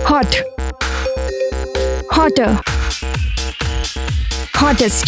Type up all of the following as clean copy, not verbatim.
Hot. Hotter. Hottest.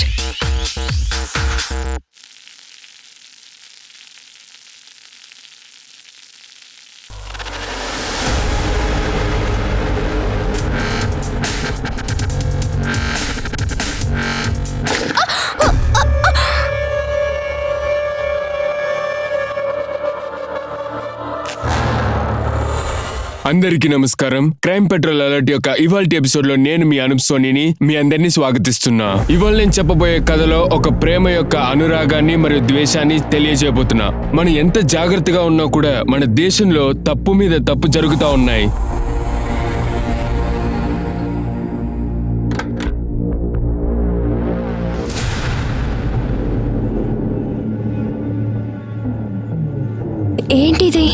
అందరికీ నమస్కారం. Crime petrol alert యొక్క ఇవాల్టి ఎపిసోడ్ లో నేను మీ అనూప్ సోనీని మీ అందరినీ స్వాగతిస్తున్నా. ఇవాళ నేను చెప్పబోయే కథలో ఒక ప్రేమ యొక్క అనురాగాన్ని మరియు ద్వేషాన్ని తెలియజేయబోతున్నా. మనం ఎంత జాగ్రత్తగా ఉన్నా కూడా మన దేశంలో తప్పు మీద తప్పు జరుగుతూ ఉన్నాయి. ఏంటిది?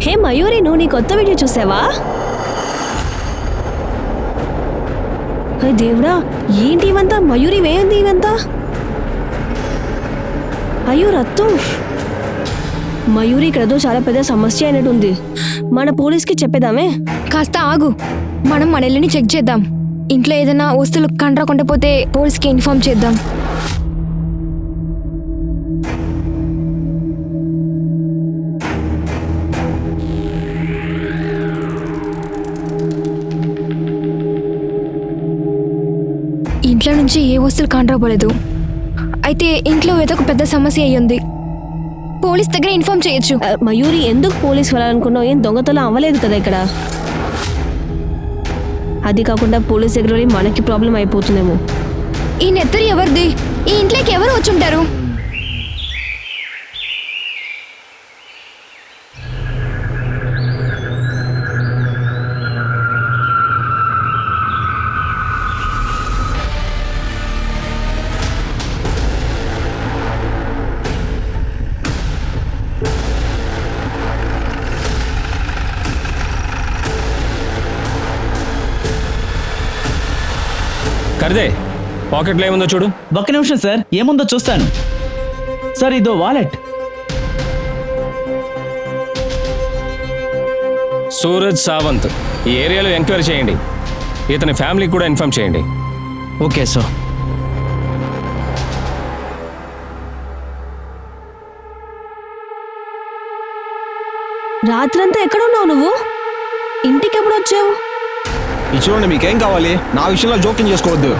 హే మయూరి, నువ్వు నీ కొత్త వీడియో చూసావా? దేవుడా, ఏంటి ఇవంతా? మయూరి వేయండి ఇవంతా. అయ్యో రత్తు, మయూరి ఇక్కడతో చాలా పెద్ద సమస్య అయినట్టుంది. మన పోలీస్కి చెప్పేదామే. కాస్త ఆగు, మనం మన ఇల్లుని చెక్ చేద్దాం. ఇంట్లో ఏదైనా వస్తువులు కండ్రాకుండా పోతే పోలీస్కి ఇన్ఫార్మ్ చేద్దాం. ఇంట్లో నుంచి ఏ వస్తువులు కాండ్రాపోలేదు. అయితే ఇంట్లో ఏదో ఒక పెద్ద సమస్య అయ్యింది. పోలీస్ దగ్గర ఇన్ఫార్మ్ చేయొచ్చు. మయూరి, ఎందుకు పోలీస్ వెళ్ళాలనుకున్నావు? ఏం దొంగతనం అవ్వలేదు కదా ఇక్కడ. అది కాకుండా పోలీస్ దగ్గర మనకి ప్రాబ్లం అయిపోతుందేమో. ఈ నెత్తరి ఎవరిది? ఈ ఇంట్లోకి ఎవరు వచ్చుంటారు? కర్దే, పాకెట్లో ఏముందో చూడు. ఒక్క నిమిషం సార్, ఏముందో చూస్తాను. సార్, ఇదో వాలెట్. సూరజ్ సావంత్. ఈ ఏరియాలో ఎంక్వైరీ చేయండి. ఇతని ఫ్యామిలీకి కూడా ఇన్ఫార్మ్ చేయండి. Okay sir. రాత్రంతా ఎక్కడున్నావు నువ్వు? ఇంటికి ఎప్పుడు వచ్చావు? ఇది చూడండి, మీకేం కావాలి? నా విషయంలో జోక్యం చేసుకోవద్దు.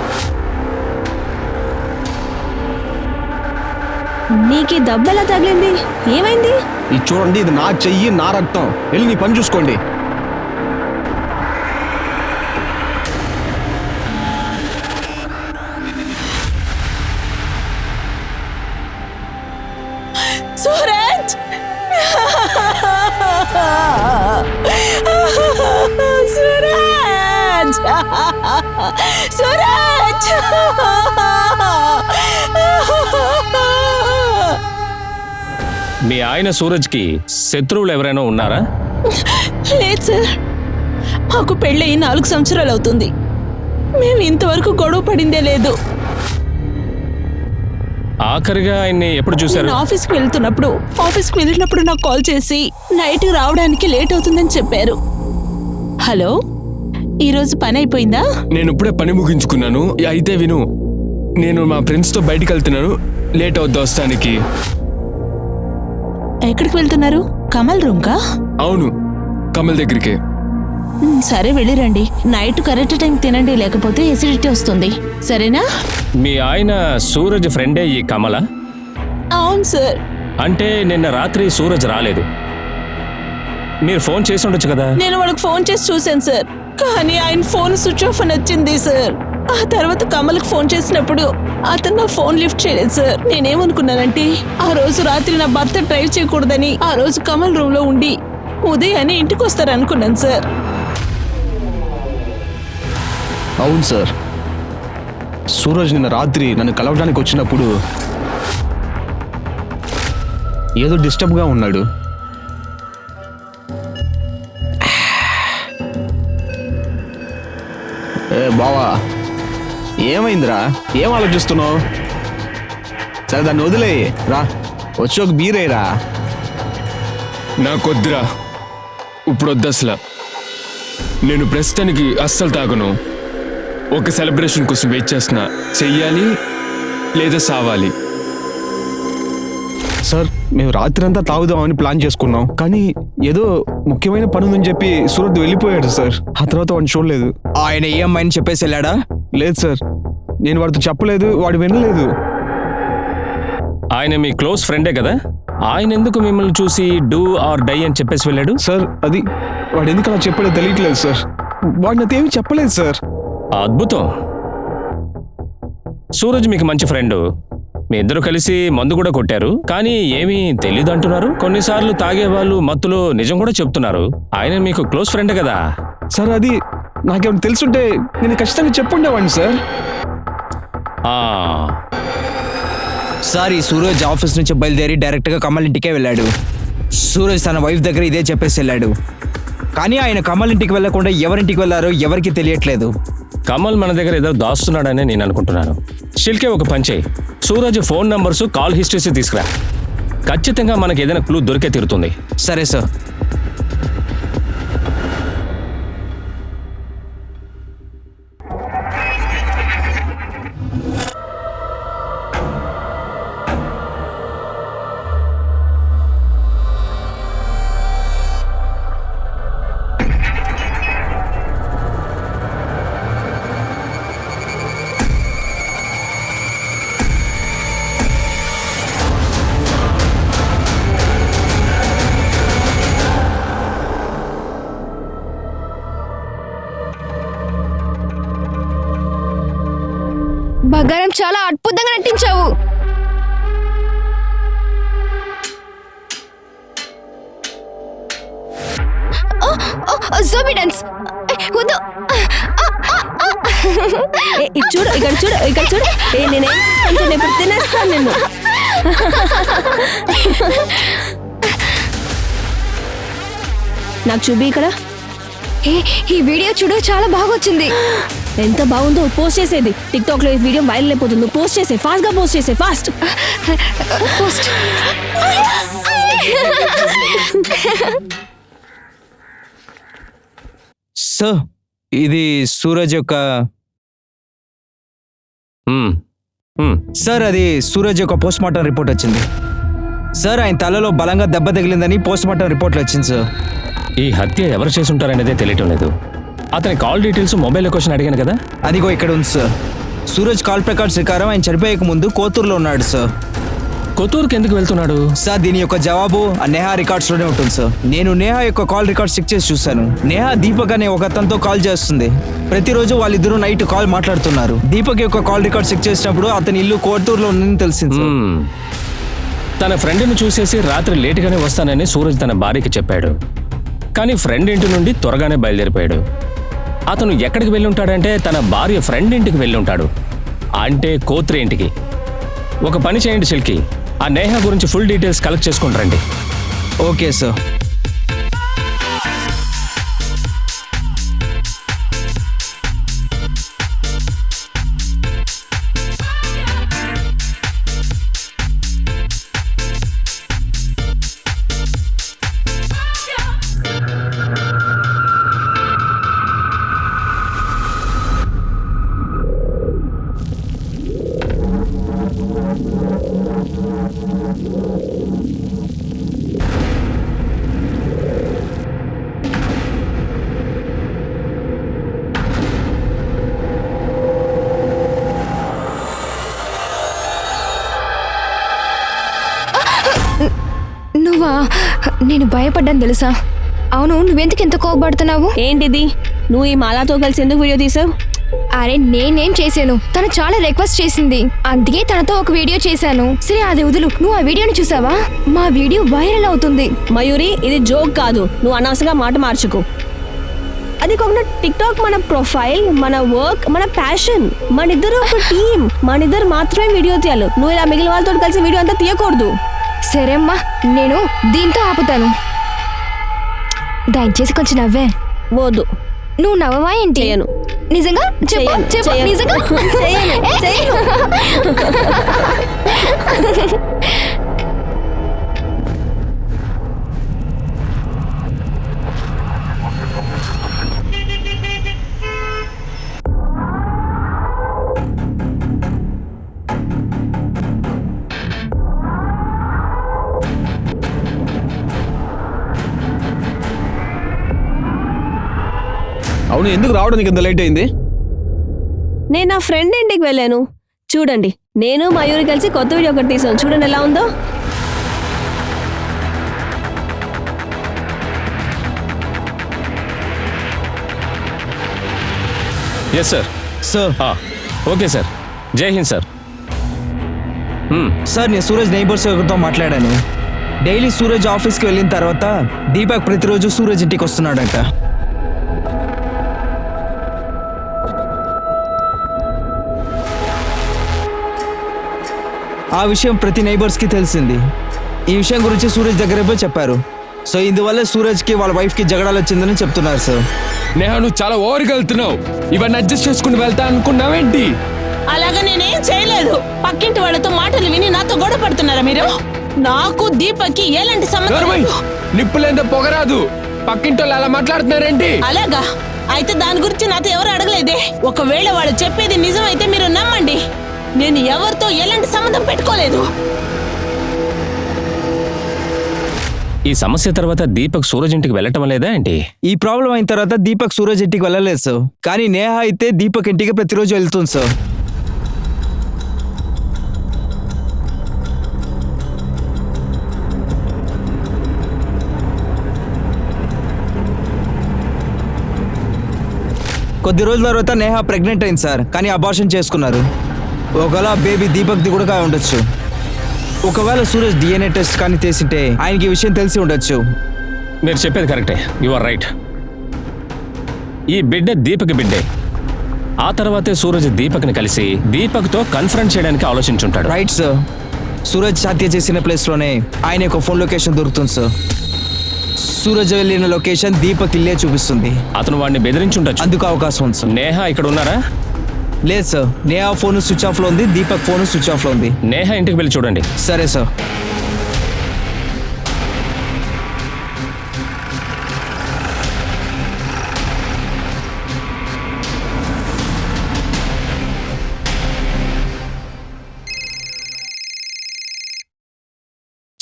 నీకు దెబ్బ ఎలా తగిలింది? ఏమైంది? ఇది చూడండి, ఇది నా చెయ్యి, నా రక్తం. వెళ్ళి నీ పని చూసుకోండి. సూరజ్! సూరజ్! సూరజ్! మీ ఆయన సూరజ్కి శత్రువులు ఎవరైనా ఉన్నారా? లేదు సార్, మాకు పెళ్ళయి 4 సంవత్సరాలు అవుతుంది. మేము ఇంతవరకు గొడవ పడిందే లేదు. ఆఖరిగా ఆయన్ని ఎప్పుడు చూశారు? నేను ఆఫీస్కి వెళ్ళినప్పుడు నాకు కాల్ చేసి నైట్ రావడానికి లేట్ అవుతుందని చెప్పారు. హలో, ఈరోజు పని అయిపోయిందా? నేను ఇప్పుడే పని ముగించుకున్నాను. అయితే విను, నేను మా ఫ్రెండ్స్తో బయటికి వెళ్తున్నాను. లేట్ అవుద్ది వస్తానికి. ఎక్కడికి వెళ్తున్నారు? కమల్ రూమ్కా? అవును, కమల్ దగ్గరికి. సరే, వెళ్ళిరండి. నైట్ కరెక్ట్ టైం తినండి, లేకపోతే ఎసిడిటీ వస్తుంది. సరేనా? మీ ఆయన సూరజ్ ఫ్రెండే ఈ కమల? అవును సార్. అంటే నిన్న రాత్రి సూరజ్ రాలేదు. మీరు ఫోన్ చేసి ఉండొచ్చు కదా. నేను వాళ్ళకి ఫోన్ చేసి చూశాను సార్, కానీ ఆయన ఫోన్ స్విచ్ ఆఫ్ అని వచ్చింది సార్. ఆ తర్వాత కమల్కి ఫోన్ చేసినప్పుడు అతను నా ఫోన్ లిఫ్ట్ చేయలేదు సార్. నేనేమనుకున్నానంటే ఆ రోజు రాత్రి నా భర్త డ్రైవ్ చేయకూడదని ఆ రోజు కమల్ రూమ్ లో ఉండి ఉదయాన్నే ఇంటికి వస్తారనుకున్నాను సార్. అవును సార్, సూరజ్ నిన్న రాత్రి నన్ను కలవడానికి వచ్చినప్పుడు ఏదో డిస్టర్బ్గా ఉన్నాడు. ఏ బావా, ఏమైందిరా? ఏం ఆలోచిస్తున్నావు? సరే దాన్ని వదిలే, రా వచ్చి ఒక బీరేరా. నాకొద్దురా, ఇప్పుడు వద్దు అసలు. నేను ప్రస్తుతానికి అస్సలు తాగను. ఒక సెలబ్రేషన్ కోసం వెయిట్ చేస్తున్నా. చెయ్యాలి లేదా సావాలి. సార్ మేము రాత్రి అంతా తాగుదామని ప్లాన్ చేసుకున్నాం, కానీ ఏదో ముఖ్యమైన పని ఉందని చెప్పి సూరత్ వెళ్ళిపోయాడు సార్. ఆ తర్వాత వాడిని చూడలేదు. ఆయన EMI అని చెప్పేసి వెళ్ళాడా? లేదు సార్, నేను వాడితో చెప్పలేదు, వాడు వినలేదు. ఆయన మీ క్లోజ్ ఫ్రెండే కదా, ఆయన ఎందుకు మిమ్మల్ని చూసి డూ ఆర్ డై అని చెప్పేసి వెళ్ళాడు? సార్ అది వాడు ఎందుకు అలా చెప్పాడో తెలియట్లేదు సార్. వాడు నాకేమీ చెప్పలేదు సార్. అద్భుతం. సూరజ్ మీకు మంచి ఫ్రెండ్, మీ ఇద్దరు కలిసి మందు కూడా కొట్టారు, కానీ ఏమీ తెలీదు అంటున్నారు. కొన్నిసార్లు తాగేవాళ్ళు మత్తులో నిజం కూడా చెప్తున్నారు. ఆయన మీకు క్లోజ్ ఫ్రెండే కదా. సార్ అది నాకేమైనా తెలుసుంటే నేను ఖచ్చితంగా చెప్పుండేవాడిని సార్. ఆ, సార్ ఈ సూరజ్ ఆఫీస్ నుంచి బయలుదేరి డైరెక్ట్గా కమల్ ఇంటికే వెళ్ళాడు. సూరజ్ తన వైఫ్ దగ్గర ఇదే చెప్పేసి వెళ్ళాడు, కానీ ఆయన కమల్ ఇంటికి వెళ్ళకుండా ఎవరింటికి వెళ్ళారో ఎవరికి తెలియట్లేదు. కమల్ మన దగ్గర ఏదో దాస్తున్నాడని నేను అనుకుంటున్నాను. షిల్కే ఒక పని చేయి, Suraj phone numbers call histories తీసుకురా. ఖచ్చితంగా మనకి ఏదైనా క్లూ దొరికే తీరుతుంది. సరే సార్. బంగారం చాలా అద్భుతంగా నటించావు. జోబిడెన్స్ వద్దు. ఇది చూడు, ఇక్కడ చూడు, ఇక్కడ చూడు. నేనేం చేస్తాను? ఇప్పుడు తినేస్తాను నిన్ను. నాకు చూపి ఇక్కడ. ఈ వీడియో చూడు, చాలా బాగా వచ్చింది. ఎంత బాగుందో. పోస్ట్ చేసేది టిక్టాక్ లో. ఈ వీడియో వైరల్ అయిపోతుంది. పోస్ట్ చేసే, ఫాస్ట్ గా పోస్ట్ చేసే, ఫాస్ట్ పోస్ట్. సార్ ఇది సూరజ్ యొక్క సార్ అది సూరజ్ యొక్క పోస్ట్ మార్టం రిపోర్ట్ వచ్చింది సార్. ఆయన తలలో బలంగా దెబ్బ తగిలిందని పోస్ట్ మార్టం రిపోర్ట్లో వచ్చింది సార్. ఈ హత్య ఎవరు చేసి ఉంటారనేదే తెలియటం లేదు. అతని కాల్ డీటెయిల్స్, మొబైల్ లొకేషన్ అడిగాను కదా, అదిగో ఇక్కడ ఉంది సార్. సూరజ్ కాల్ రికార్డ్స్ ప్రకారం ఆయన చనిపోయక ముందు కోతూరులో ఉన్నాడు సార్. కొత్తూరుకి ఎందుకు వెళ్తున్నాడు? సార్ దీని యొక్క జవాబు ఆ నేహా రికార్డ్స్ లోనే ఉంటుంది సార్. నేను నేహా యొక్క కాల్ రికార్డ్స్ చెక్ చేసి చూశాను. నేహా దీపక్ అనే ఒక అతనితో కాల్ చేస్తుంది. ప్రతిరోజు వాళ్ళిద్దరూ నైట్ కాల్ మాట్లాడుతున్నారు. దీపక్ యొక్క కాల్ రికార్డ్ చెక్ చేసినప్పుడు అతని ఇల్లు కోతూరులో ఉందని తెలిసింది సార్. తన ఫ్రెండ్ని చూసేసి రాత్రి లేటుగానే వస్తానని సూరజ్ తన భార్యకి చెప్పాడు. కానీ ఫ్రెండ్ ఇంటి నుండి త్వరగానే బయలుదేరిపోయాడు. అతను ఎక్కడికి వెళ్ళి ఉంటాడంటే తన భార్య ఫ్రెండ్ ఇంటికి వెళ్ళి ఉంటాడు, అంటే కోత్రి ఇంటికి. ఒక పని చేయండి సిల్కి, ఆ నేహా గురించి ఫుల్ డీటెయిల్స్ కలెక్ట్ చేసుకుని రండి. Okay sir. నువ్వా? నేను భయపడ్డాను తెలుసా. అవును, నువ్వెందుకు ఎంత కోపడుతున్నావు? ఏంటిది? నువ్వు ఈ మాలాతో కలిసి ఎందుకు వీడియో తీసావు? అరే నేనేం చేశాను, తను చాలా రిక్వెస్ట్ చేసింది, అందుకే తనతో ఒక వీడియో చేశాను. సరే అది వదులు. నువ్వు ఆ వీడియోని చూసావా? మా వీడియో వైరల్ అవుతుంది. మయూరి, ఇది జోక్ కాదు. నువ్వు అనవసరంగా మాట మార్చుకో. అది కాకుండా టిక్టాక్ మన ప్రొఫైల్, మన వర్క్, మన ప్యాషన్. మనిద్దరు ఒక టీం. మనిద్దరు మాత్రమే వీడియో తీయాలి. నువ్వు ఇలా మిగిలిన వాళ్ళతో కలిసి వీడియో అంతా తీయకూడదు. సరే అమ్మా, నేను దీంతో ఆపుతాను. దయచేసి కొంచెం నవ్వే. వద్దు, నువ్వు నవ్వవా ఏంటి? చేయను. నిజంగా చెప్పు చేయను. చెప్పు చేయను. నిజంగా చేయను. చేయను. అవును, ఎందుకు రావడానికి ఇంత లేట్ అయింది? నేను నా ఫ్రెండ్ ఇంటికి వెళ్ళాను. చూడండి, నేను మయూరి కలిసి కొత్త వీడియో ఒకటి తీసాను. చూడండి ఎలా ఉందో. Yes sir. Sir okay sir. జై హింద్ సార్. సార్ నేను సూరజ్ నైబర్స్ తో మాట్లాడాను. డైలీ సూరజ్ ఆఫీస్కి వెళ్ళిన తర్వాత దీపక్ ప్రతిరోజు సూరజ్ ఇంటికి వస్తున్నాడంట. ఆ విషయం ప్రతి నైబర్స్కి తెలిసింది. ఈ విషయం గురించి సూరజ్ దగ్గర పోయి చెప్పారు. సో ఇందువల్ల సూరజ్కి వాళ్ళ వైఫ్కి జగడాలు వచ్చిందని చెప్తున్నారు సార్. నేహా, నువ్వు చాలా ఓవర్గా వెళ్తున్నావు. ఇవన్నీ అడ్జస్ట్ చేసుకుని వెళ్తా అనుకున్నావేంటి? అలాగా నేనేం చేయలేదు. పక్కింటి వాళ్ళతో మాటలు విని నాతో గొడవ పడుతున్నారా మీరు? నాకు దీపక్కి ఎలాంటి సంబంధం నోర్మై, లేదు. నిప్పులేందో పొగరాదు. పక్కింటోళ్ళు అలా మాట్లాడుతున్నారేంటి? అలాగా అయితే దాని గురించి నాతో ఎవరు అడగలేదే. ఒకవేళ వాళ్ళు చెప్పేది నిజమైతే మీరు నమ్మండి, నేను ఎవరితో ఎలాంటి సంబంధం పెట్టుకోలేదు. ఈ సమస్య తర్వాత దీపక్ సూరజ్ ఇంటికి వెళ్ళటం లేదా ఏంటి? ఈ ప్రాబ్లం అయిన తర్వాత దీపక్ సూరజ్ ఇంటికి వెళ్ళలేదు సార్. కానీ నేహా అయితే దీపక్ ఇంటికి ప్రతిరోజు వెళ్తుంది సార్. కొద్ది రోజుల తర్వాత నేహా ప్రెగ్నెంట్ అయింది సార్. కానీ అబార్షన్ చేసుకున్నారు. ఒకవేళ బేబీ దీపక్ది కూడా ఉండొచ్చు. ఒకవేళ సూరజ్ DNA టెస్ట్ కానీ చేసింటే ఆయనకి ఈ విషయం తెలిసి ఉండొచ్చు. మీరు చెప్పేది కరెక్టే. You are right. ఈ బిడ్డ దీపక్ బిడ్డే. ఆ తర్వాతే సూరజ్ దీపక్ని కలిసి దీపక్తో కన్ఫరెన్స్ చేయడానికి ఆలోచించుంటాడు. Right sir. సూరజ్ హత్య చేసిన ప్లేస్లోనే ఆయన యొక్క ఫోన్ లొకేషన్ దొరుకుతుంది సార్. సూరజ్ వెళ్ళిన లొకేషన్ దీపక్ ఇల్లే చూపిస్తుంది. అతను వాడిని బెదిరించుండొచ్చు. అందుకు అవకాశం ఉంది సార్. నేహా ఇక్కడ ఉన్నారా? లేదు సార్. నేహా ఫోన్ స్విచ్ ఆఫ్లో ఉంది. దీపక్ ఫోన్ స్విచ్ ఆఫ్లో ఉంది. నేహా ఇంటికి వెళ్ళి చూడండి. సరే సార్.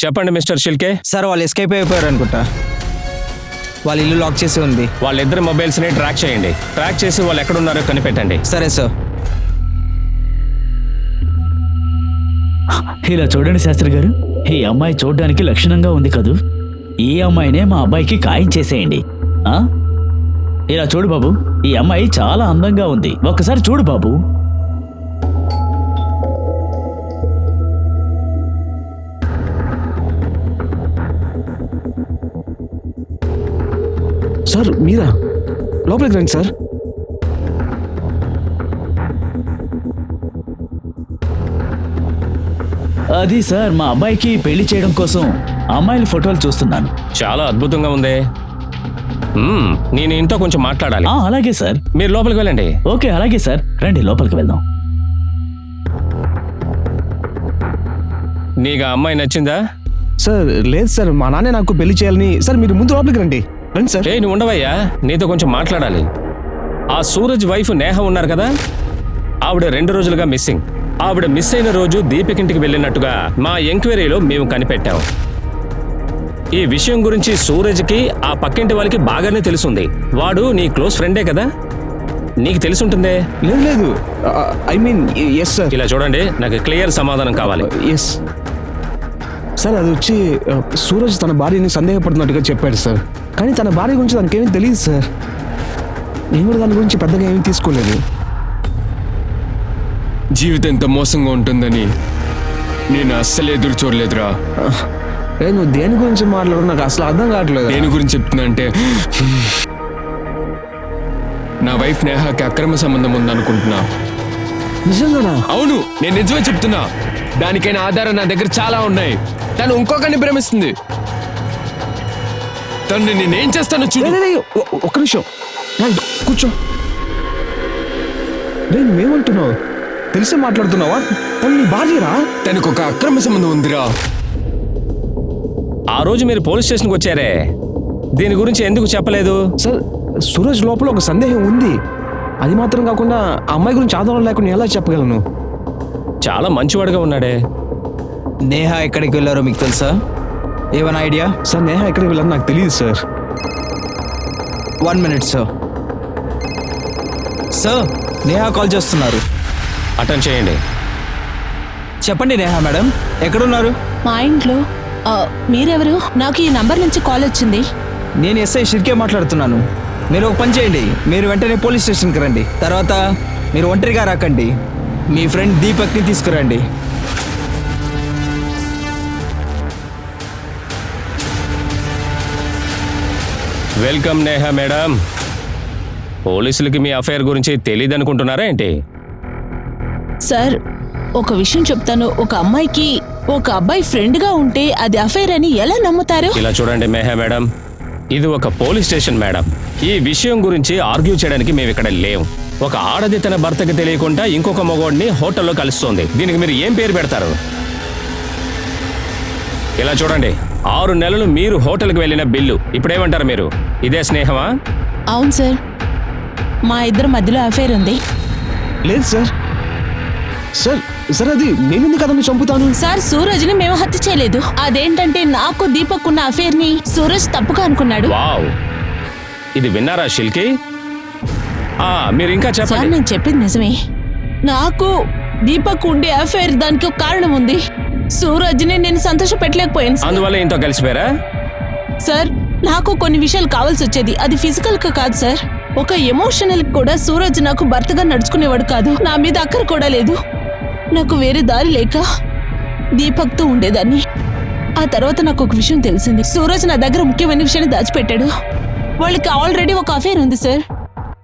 చెప్పండి మిస్టర్ షిల్కే. సార్ వాళ్ళు ఎస్కేప్ అయిపోయారు అనుకుంటా. వాళ్ళ ఇల్లు లాక్ చేసి ఉంది. వాళ్ళిద్దరి మొబైల్స్ని ట్రాక్ చేయండి. ట్రాక్ చేసి వాళ్ళు ఎక్కడున్నారో కనిపెట్టండి. సరే సార్. ఇలా చూడండి శాస్త్రి గారు, ఈ అమ్మాయి చూడడానికి లక్షణంగా ఉంది కదూ. ఈ అమ్మాయినే మా అబ్బాయికి ఖాయం చేసేయండి. ఆ? ఇలా చూడు బాబు, ఈ అమ్మాయి చాలా అందంగా ఉంది. ఒక్కసారి చూడు బాబు. సార్ మీరా? లోపలికి రండి సార్. అది సార్, మా అబ్బాయికి పెళ్లి చేయడం కోసం అమ్మాయిల ఫోటోలు చూస్తున్నాను. చాలా అద్భుతంగా ఉందే. నేను ఇంట్లో కొంచెం మాట్లాడాలి. అలాగే సార్. మీరు లోపలికి వెళ్ళండి. ఓకే అలాగే సార్, రండి లోపలికి వెళ్దాం. నీకు ఆ అమ్మాయి నచ్చిందా? సార్ లేదు సార్, మా నాన్న నాకు పెళ్లి చేయాలని. సార్ మీరు ముందు లోపలికి రండి. రండి సార్. నువ్వు ఉండవయ్యా, నీతో కొంచెం మాట్లాడాలి. ఆ సూరజ్ వైఫ్ నేహ ఉన్నారు కదా, ఆవిడ 2 రోజులుగా మిస్సింగ్. ఆవిడ మిస్ అయిన రోజు దీపక్ ఇంటికి వెళ్ళినట్టుగా మా ఎంక్వైరీలో మేము కనిపెట్టాం. ఈ విషయం గురించి సూరజ్కి ఆ పక్కింటి వాళ్ళకి బాగానే తెలుసుంది. వాడు నీ క్లోజ్ ఫ్రెండే కదా, నీకు తెలుసుంటుందే. లేదు లేదు, ఐ మీన్ ఎస్ సార్. ఇలా చూడండి, నాకు క్లియర్ సమాధానం కావాలి. Yes sir. అది వచ్చి సూరజ్ తన భార్యని సందేహపడుతున్నట్టుగా చెప్పాడు సార్. కానీ తన భార్య గురించి తనకేమీ తెలియదు సార్. నేను కూడా దాని గురించి పెద్దగా ఏమీ తీసుకోలేదు. జీవితం ఎంత మోసంగా ఉంటుందని నేను అస్సలు ఎదురు చూడలేదురా. నువ్వు దేని గురించి మాట్లాడు, నాకు అసలు అర్థం కావట్లేదు. దేని గురించి చెప్తున్నా అంటే, నా వైఫ్ నేహాకి అక్రమ సంబంధం ఉందనుకుంటున్నా. నిజంగానా? అవును, నేను నిజమే చెప్తున్నా. దానికైనా ఆధారం నా దగ్గర చాలా ఉన్నాయి. తను ఇంకొకరిని ప్రేమిస్తుంది. తను నేనేం చేస్తానో చూడు. ఒక్క నిమిషం. కూర్చో. రే నువ్వేమంటున్నావు? తెలిసే మాట్లాడుతున్నావా? తను నీ భార్యరా? తనకు ఒక అక్రమ సంబంధం ఉందిరా. ఆ రోజు మీరు పోలీస్ స్టేషన్కి వచ్చారే, దీని గురించి ఎందుకు చెప్పలేదు? సార్ సూరజ్ లోపల ఒక సందేహం ఉంది. అది మాత్రం కాకుండా ఆ అమ్మాయి గురించి ఆధారం లేకుండా ఎలా చెప్పగలను? చాలా మంచివాడుగా ఉన్నాడే. నేహా ఎక్కడికి వెళ్ళారో మీకు తెలుసా? ఏమైనా ఐడియా? సార్ నేహ ఎక్కడికి వెళ్ళారో నాకు తెలియదు sir. 1 minute sir. Sir Neha call చేస్తున్నారు. అటెండ్ చేయండి. చెప్పండి నేహా మేడం, ఎక్కడున్నారు? మా ఇంట్లో. మీరెవరు? నాకు ఈ నంబర్ నుంచి కాల్ వచ్చింది. నేను ఎస్ఐ షిర్కే మాట్లాడుతున్నాను. మీరు ఒక పని చేయండి, మీరు వెంటనే పోలీస్ స్టేషన్కి రండి. తర్వాత మీరు ఒంటరిగా రాకండి, మీ ఫ్రెండ్ దీపక్ని తీసుకురండి. Welcome Neha madam. పోలీసులకి మీ అఫైర్ గురించి తెలియదు అనుకుంటున్నారా ఏంటి? సార్ ఒక విషయం చెప్తాను. ఒక అమ్మాయికి ఒక అబ్బాయి ఫ్రెండ్గా ఉంటే అది అఫైర్ అని ఎలా నమ్ముతారు? ఇలా చూడండి నేహా మేడం, ఇది ఒక పోలీస్ స్టేషన్ మేడం. ఈ విషయం గురించి ఆర్గ్యూ చేయడానికి మేము ఇక్కడ లేవు. ఒక ఆడది తన భర్తకి తెలియకుండా ఇంకొక మగవాడిని హోటల్లో కలుస్తోంది. దీనికి మీరు ఏం పేరు పెడతారు? ఇలా చూడండి, 6 నెలలు మీరు హోటల్కి వెళ్ళిన బిల్లు. ఇప్పుడేమంటారు మీరు? ఇదే స్నేహమా? అవును సార్, మా ఇద్దరి మధ్యలో అఫైర్ ఉంది. లేదు సార్. సార్ సార్ అది నేను కదమ్మా చంపుతాను. సార్ సూరజ్ని మేము హత్య చేయలేదు. అదేంటంటే నాకు దీపక్ ఉన్న అఫైర్ ని సూరజ్ తప్పుగా అనుకున్నాడు. వావ్, ఇది విన్నారా షిల్కి? మీరు ఇంకా సార్ చెప్పండి. నేను చెప్పింది నిజమే. నాకు దీపక్ ఉండే అఫైర్ దానికి ఒక కారణం ఉంది. సూరజ్ని నేను సంతోష పెట్టలేకపోయాను సార్. అందువల్ల ఇంతో కలిసిపోయారా? సార్ నాకు కొన్ని విషయాలు కావాల్సి వచ్చేది. అది ఫిజికల్ గా కాదు సార్, ఒక ఎమోషనల్ కూడా. సూరజ్ నాకు భర్తగా నడుచుకునేవాడు కాదు. నా మీద అక్కర కూడా లేదు. నాకు వేరే దారి లేక దీపక్తో ఉండేదాన్ని. ఆ తర్వాత నాకు ఒక విషయం తెలిసింది. సూరజ్ నా దగ్గర ముఖ్యమైన విషయాన్ని దాచిపెట్టాడు. వాళ్ళకి ఆల్రెడీ ఒక అఫైర్ ఉంది సార్.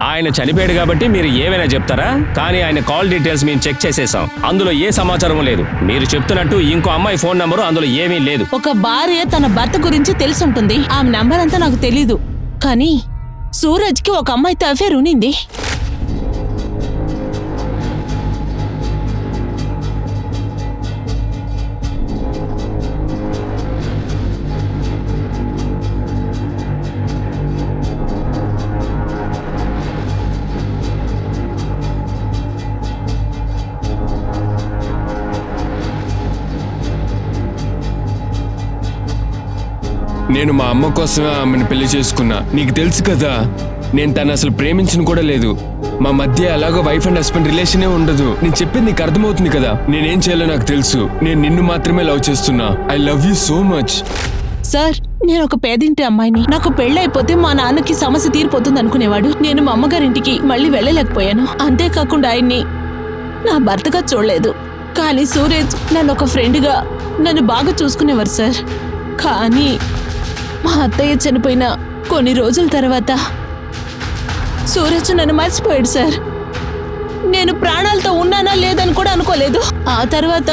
ఆయన చనిపోయాడు కాబట్టి మీరు ఏమైనా చెప్తారా? కానీ ఆయన కాల్ డీటెయిల్స్ మేము చెక్ చేసేసాం, అందులో ఏ సమాచారం లేదు. మీరు చెప్తున్నట్టు ఇంకో అమ్మాయి ఫోన్ నంబరు అందులో ఏమీ లేదు. ఒక భార్య తన భర్త గురించి తెలుసుంటుంది. ఆమె నంబర్ అంతా నాకు తెలీదు. కానీ సూరజ్కి ఒక అమ్మాయితో అఫైర్ ఉన్నింది. నేను మా అమ్మ కోసమే ఆమెను పెళ్లి చేసుకున్నా. నీకు తెలుసు కదా, నేను తను అసలు ప్రేమించను కూడా లేదు. మా మధ్య అలాగో వైఫ్ అండ్ హస్బెండ్ రిలేషనే ఉండదు. నేను చెప్పింది నీకు అర్థమవుతుంది కదా. నేనేం చేయాలో నాకు తెలుసు. నేను నిన్ను మాత్రమే లవ్ చేస్తున్నా. I love you so much. Sir నేను ఒక పేదింటి అమ్మాయిని. నాకు పెళ్ళైపోతే మా నాన్నకి సమస్య తీరిపోతుంది అనుకునేవాడు. నేను మా అమ్మగారింటికి మళ్ళీ వెళ్ళలేకపోయాను. అంతేకాకుండా ఆయన్ని నా భర్తగా చూడలేదు. కానీ సూరజ్ నన్ను ఒక ఫ్రెండ్గా నన్ను బాగా చూసుకునేవారు సార్. కానీ మా అత్తయ్య చనిపోయిన కొన్ని రోజుల తర్వాత సూరజ్ నన్ను మర్చిపోయాడు సార్. నేను ప్రాణాలతో ఉన్నానా లేదని కూడా అనుకోలేదు. ఆ తర్వాత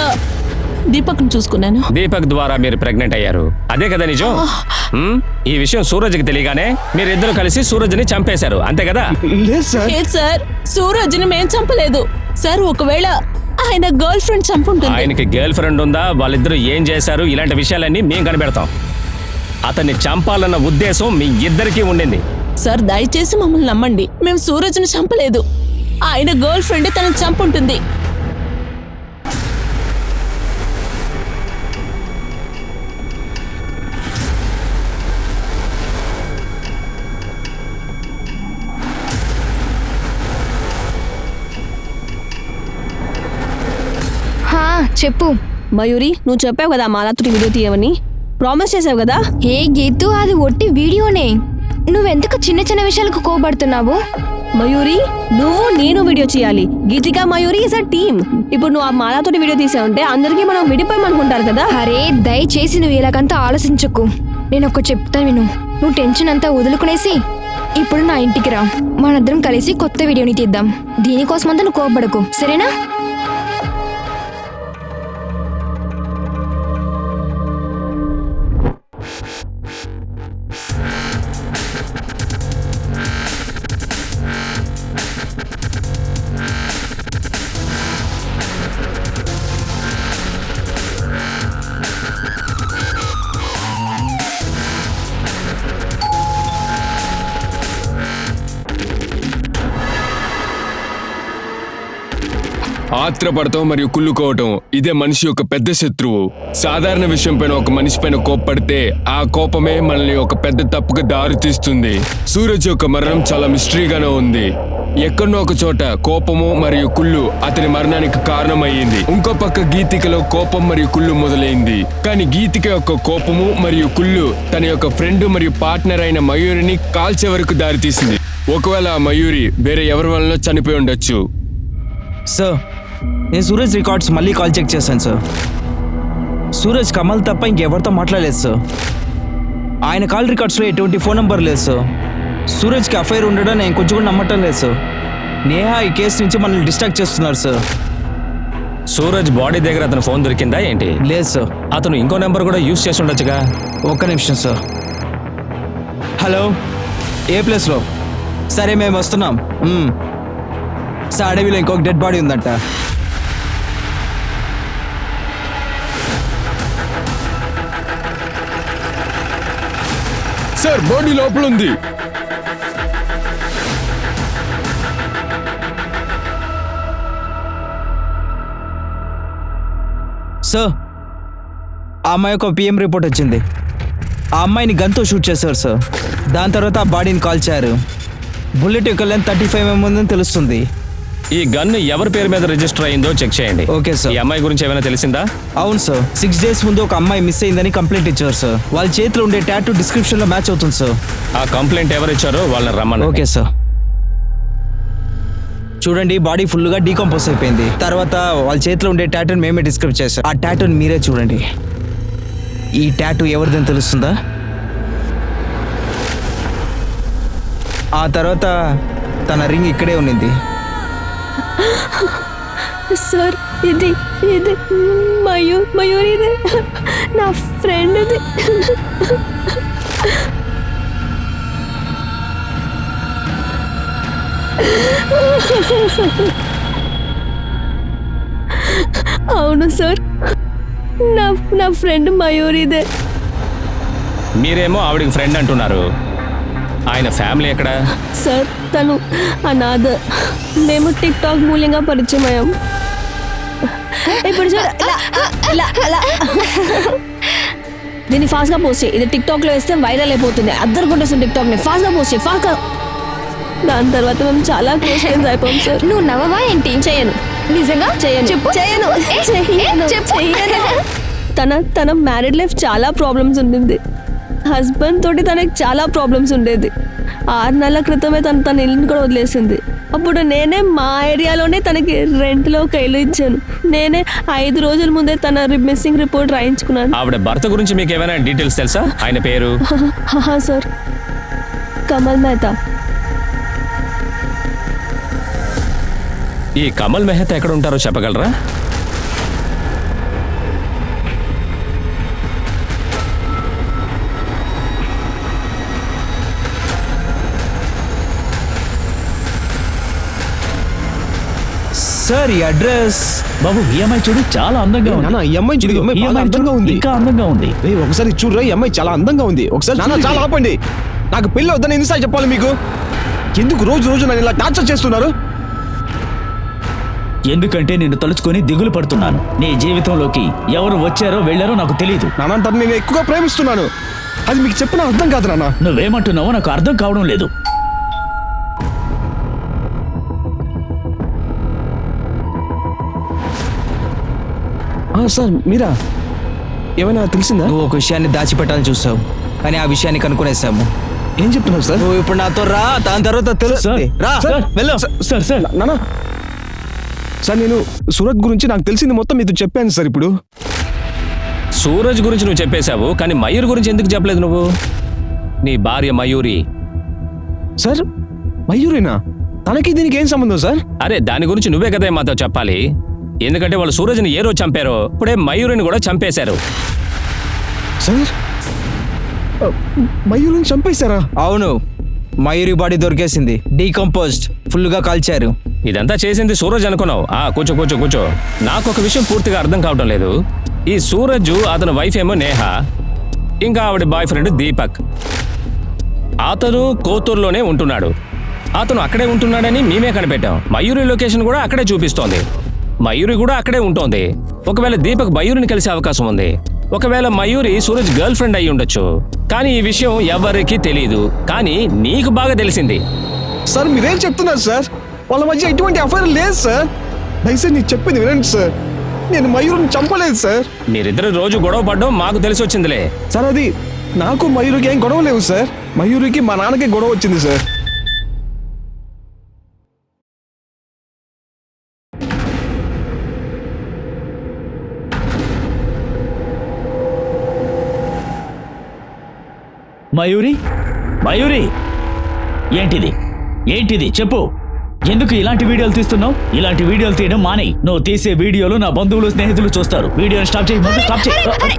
దీపక్ని చూసుకున్నాను. దీపక్ ద్వారా మీరు ప్రెగ్నెంట్ అయ్యారు, అదే కదా నిజం? ఈ విషయం సూరజ్కి తెలియగానే మీరిద్దరు కలిసి సూరజ్ని చంపేశారు, అంతే కదా? లేదు సార్. లేదు సార్, సూరజ్ని మేం చంపలేదు సార్. ఒకవేళ ఆయన గర్ల్ ఫ్రెండ్ చంపుంటుంది. ఆయనకి గర్ల్ ఫ్రెండ్ ఉందా, వాళ్ళిద్దరూ ఏం చేశారు, ఇలాంటి విషయాలన్నీ మేము కనిపెడతాం. అతన్ని చంపాలన్న ఉద్దేశం మీ ఇద్దరికీ ఉండింది. సార్ దయచేసి మమ్మల్ని నమ్మండి. మేము సూరజ్ని చంపలేదు. ఆయన గర్ల్ ఫ్రెండ్ తనని చంపుంటుంది. చెప్పు. మయూరి, నువ్వు చెప్పావు కదా మాలాతో వీడియో తీయమని. ప్రామిస్ చేసావు కదా. ఏ గీతు, అది ఒట్టి వీడియోనే. నువ్వెందుకు చిన్న చిన్న విషయాలకు కోపడుతున్నావు? మయూరి, నువ్వు నేను వీడియో చేయాలి. గీతిక మయూరి ఇస్ అ టీమ్. ఇప్పుడు నువ్వు ఆ మాలాతో వీడియో తీసావుంటే అందరికీ మనం విడిపోయమనుకుంటారు కదా. అరే దయచేసి నువ్వు ఇలాగంతా ఆలోచించకు. నేను ఒక్క చెప్తాను విను. నువ్వు టెన్షన్ అంతా వదులుకునేసి ఇప్పుడు నా ఇంటికి రా. మనందరం కలిసి కొత్త వీడియోని తీద్దాం. దీనికోసమంతా నువ్వు కోపడకు, సరేనా? ఆత్రపడటం మరియు కుళ్ళుకోవటం ఇదే మనిషి యొక్క పెద్ద శత్రువు. సాధారణ విషయం పైన ఒక మనిషి పైన కోప్పడితే ఆ కోపమే మనల్ని ఒక పెద్ద తప్పుగా దారి తీస్తుంది. సూరజ్ యొక్క మరణం చాలా మిస్టరీగానే ఉంది. ఎక్కడో ఒక చోట కోపము మరియు కుళ్ళు అతని మరణానికి కారణమయ్యింది. ఇంకో పక్క గీతికలో కోపం మరియు కుళ్ళు మొదలైంది. కానీ గీతిక యొక్క కోపము మరియు కుళ్ళు తన యొక్క ఫ్రెండ్ మరియు పార్ట్నర్ అయిన మయూరిని కాల్చే వరకు దారితీసింది. ఒకవేళ ఆ మయూరి వేరే ఎవరి వల్ల చనిపోయి ఉండొచ్చు. సార్, నేను సూరజ్ రికార్డ్స్ మళ్ళీ కాల్ చెక్ చేశాను సార్. సూరజ్ కమల్ తప్ప ఇంకెవరితో మాట్లాడలేదు సార్. ఆయన కాల్ రికార్డ్స్లో ఎటువంటి ఫోన్ నెంబర్ లేదు సార్. సూరజ్కి అఫైర్ ఉండడం నేను కొంచెం కూడా నమ్మటం లేదు సార్. నేహా ఈ కేసు నుంచి మనల్ని డిస్ట్రాక్ట్ చేస్తున్నారు సార్. సూరజ్ బాడీ దగ్గర అతని ఫోన్ దొరికిందా ఏంటి? లేదు సార్. అతను ఇంకో నెంబర్ కూడా యూజ్ చేసి ఉండొచ్చుగా. ఒక్క నిమిషం సార్. హలో, ఏ ప్లేస్లో? సరే, మేము వస్తున్నాం. సార్, అడవిలో ఇంకొక డెడ్ బాడీ ఉందంట. సార్, బాడీ లోపల ఉంది. సార్, ఆ అమ్మాయి ఒక పిఎం రిపోర్ట్ వచ్చింది. ఆ అమ్మాయిని గన్తో షూట్ చేశారు సార్. దాని తర్వాత ఆ బాడీని కాల్చారు. బుల్లెట్ యొక్క లెంత్ 35 mm ఉందని తెలుస్తుంది. ఈ గన్ ఎవరి పేరు మీద రిజిస్టర్ అయిందో చెక్ చేయండి. Okay sir. ఈ అమ్మాయి గురించి ఏమైనా తెలిసిందా? అవును సార్, 6 days ముందు ఒక అమ్మాయి మిస్ అయిందని కంప్లైంట్ ఇచ్చారు సార్. వాళ్ళ చేతిలో ఉండే టాటూ డిస్క్రిప్షన్లో మ్యాచ్ అవుతుంది సార్. ఆ కంప్లైంట్ ఎవరు ఇచ్చారో వాళ్ళని రమ్మని. Okay sir. చూడండి, బాడీ ఫుల్గా డీకంపోజ్ అయిపోయింది. తర్వాత వాళ్ళ చేతిలో ఉండే టాటూని మేమే డిస్క్రైబ్ చేస్తాం. ఆ టాటూని మీరే చూడండి. ఈ టాటూ ఎవరిదని తెలుస్తుందా? ఆ తర్వాత తన రింగ్ ఇక్కడే ఉన్నింది. సార్, ఇది ఇది మయూరి, ఇది నా ఫ్రెండ్. ఇది అవును సార్, నా ఫ్రెండ్ మయూరిదే. మీరేమో ఆవిడికి ఫ్రెండ్ అంటున్నారు. ఆయన ఫ్యామిలీ ఎక్కడ? సార్, తను అనాథ. మేము టిక్ టాక్ మూల్యంగా పరిచయం అయ్యాం. ఇప్పుడు చూడు, ఇలా. దీన్ని ఫాస్ట్గా పోస్ట్ చేయి. ఇది టిక్ టాక్లో వేస్తే వైరల్ అయిపోతుంది. అద్దరు కొట్టేస్తుంది టిక్ టాక్ని. ఫాస్ట్గా పోస్ట్ చేయి, ఫాస్ట్గా. దాని తర్వాత మేము చాలా క్లోజ్ ఫ్రెండ్స్ అయిపోయాం సార్. నువ్వు నవ్వవా ఏంటి? చేయను, నిజంగా చేయను, చెప్పు. చేయను, చెప్పు. తన మ్యారీడ్ లైఫ్ చాలా ప్రాబ్లమ్స్ ఉండింది. హస్బెండ్ తోటి తనకి చాలా ప్రాబ్లమ్స్ ఉండేది. 6 నెలల క్రితమే తన ఇల్లుని కూడా వదిలేసింది. అప్పుడు నేనే మా ఏరియాలోనే తనకి రెంట్లో ఒక ఇల్లు ఇచ్చాను. నేనే 5 రోజుల ముందే తన మిస్సింగ్ రిపోర్ట్ రాయించుకున్నాను. ఆవిడ భర్త గురించి మీకు ఏమైనా డీటెయిల్స్ తెలుసా? ఆయన పేరు? సార్, కమల్ మెహతా. ఈ కమల్ మెహతా ఎక్కడ ఉంటారో చెప్పగలరా? సార్, ఈ అడ్రస్. బాబు, ఈ అమ్మాయి చూడు, చాలా అందంగా ఉంది. నాన్న, ఈ అమ్మాయి చూడు, ఈ అమ్మాయి ఈ బాగా అమ్మాయి అందంగా చూడు, ఉంది. ఇంకా అందంగా ఉంది. ఏయ్, ఒకసారి చూడరా, ఈ అమ్మాయి చాలా అందంగా ఉంది. ఒకసారి నాన్న, చాలా ఆపండి. నాకు పెళ్ళి వద్దని ఎన్నిసార్లు చెప్పాలి మీకు? ఎందుకు రోజు నన్ను ఇలా టార్చర్ చేస్తున్నారు? ఎందుకంటే నిన్ను తలుచుకొని దిగులు పడుతున్నాను. నీ జీవితంలోకి ఎవరు వచ్చారో వెళ్ళారో నాకు తెలియదు. నాన్న, తను నేను ఎక్కువగా ప్రేమిస్తున్నాను. అది మీకు చెప్పిన అర్థం కాదు నాన్న. నువ్వేమంటున్నావో నాకు అర్థం కావడం లేదు. సార్, మీరా? ఏమైనా తెలిసిందా? నువ్వు ఒక విషయాన్ని దాచిపెట్టాలని చూసావు, కానీ ఆ విషయాన్ని కనుక్కునేసాము. ఏం చెప్తున్నారు సార్? నువ్వు ఇప్పుడు నాతో రా, దాని తర్వాత తెలుస్తుంది. రా, సార్, వెళ్ళు. సార్. నాన్న, సార్, నేను సూరత్ గురించి నాకు తెలిసింది మొత్తం మీతో చెప్పాను సార్. ఇప్పుడు సూరజ్ గురించి నువ్వు చెప్పేశావు, కానీ మయూరి గురించి ఎందుకు చెప్పలేదు నువ్వు? నీ భార్య మయూరి. సార్, మయూరేనా? తనకి దీనికి ఏం సంబంధం సార్? అరే, దాని గురించి నువ్వే కదా మాతో చెప్పాలి. ఎందుకంటే వాళ్ళు సూరజ్ని ఏ రోజు చంపారో ఇప్పుడే మయూరిని కూడా చంపేశారు. సార్, మయూరిని చంపేశారా? అవును, మయూరి బాడీ దొరికేసింది. డీకంపోజ్డ్, ఫుల్గా కాల్చారు. ఇదంతా చేసింది సూరజ్ అనుకున్నావు. కూర్చో. నాకు ఒక విషయం పూర్తిగా అర్థం కావడం లేదు. ఈ సూరజ్, అతని వైఫ్ ఏమో నేహా, ఇంకా ఆవిడ బాయ్ ఫ్రెండ్ దీపక్. అతను కోతూరులోనే ఉంటున్నాడు. అతను అక్కడే ఉంటున్నాడని మేమే కనిపెట్టాం. మయూరి లొకేషన్ కూడా అక్కడే చూపిస్తోంది. మయూరి కూడా అక్కడే ఉంటోంది. ఒకవేళ దీపక్ మయూరిని కలిసే అవకాశం ఉంది. ఒకవేళ మయూరి సూరజ్ గర్ల్ ఫ్రెండ్ అయి ఉండొచ్చు. కానీ ఈ విషయం ఎవరికీ తెలియదు. కానీ నీకు బాగా తెలిసింది. సార్ మీరేం చెప్తున్నారు సార్? వాళ్ళ మధ్య ఎటువంటి అఫైర్ లేదు సార్. దయచేసి నేను చెప్పింది వినండి సార్. నేను మయూరుని చంపలేదు సార్. మీరిద్దరు రోజు గొడవ పడ్డం మాకు తెలిసి వచ్చిందిలే. సార్ అది నాకు మయూరికి ఏం గొడవ లేవు సార్. మయూరికి మా నాన్నకి గొడవ వచ్చింది సార్. మయూరి, మయూరి, ఏంటిది ఏంటిది చెప్పు. ఎందుకు ఇలాంటి వీడియోలు తీస్తున్నావు? ఇలాంటి వీడియోలు తీయడం మానేయ్. నువ్వు తీసే వీడియోలు నా బంధువులు స్నేహితులు చూస్తారు. వీడియోని స్టాప్ చేయి, ముందు స్టాప్ చేయి. అరే,